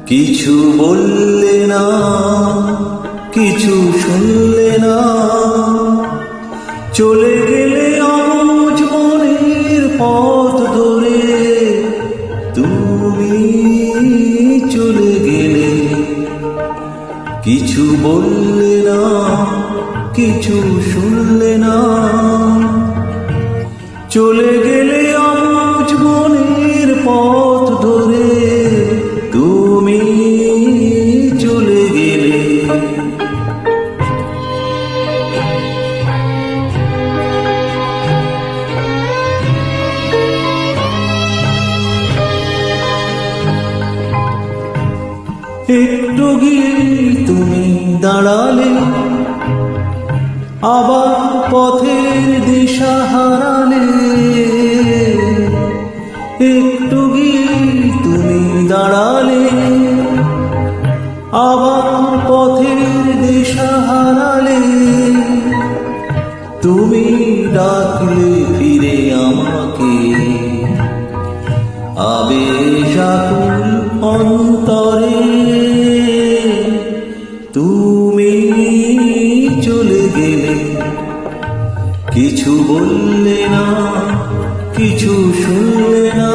কিছু বললে না, কিছু শুনলে না, চলে গেলে অবুঝ মনের পথ ধরে। তুমি চলে গেলে, কিছু বললে না, কিছু শুনলে না, চলে গেলে অবুঝ মনের পথ ধরে। তুমি চলে গেলে। একটু গিয়ে তুমি দাঁড়ালে, আবার পথের দিশা হারালে। একটু গিয়ে তুমি দাঁড়ালে, আবার পথের দিশা হারালে। তুমি ডাকলে ফিরে আমাকে, আবেশ আকুল অন্তরে। তুমি চলে গেলে, কিছু বললে না, কিছু শুনলে না,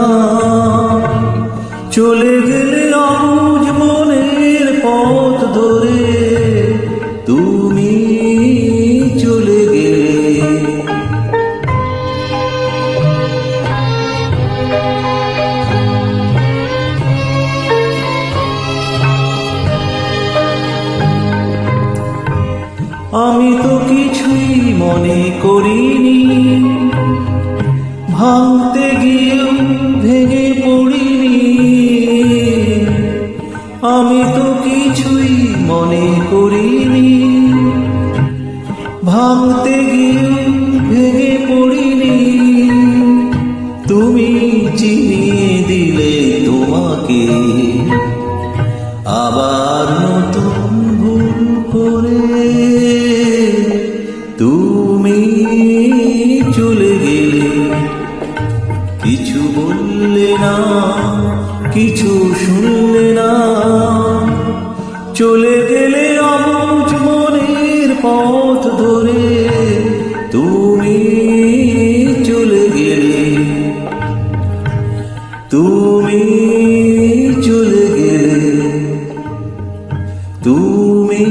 চলে গেলে অবুঝ মনের পথ ধরে। তুমি চলে গেলে। আমি তো কিছুই মনে করিনি, ভাঙতে গিয়েও ভেঙে পড়িনি। আমি তো কিছুই মনে করিনি, ভাঙতে গিয়েও ভেঙে পড়িনি। তুমি চিনিয়ে দিলে তোমাকে, আবার নতুন ভুল করে। তুমি চলে গেলে, কিছু বললে না, কিছু শুনলে না, চলে গেলে অবুঝ মনের পথ ধরে। তুমি চলে গেলে, তুমি চলে গেলে, তুমি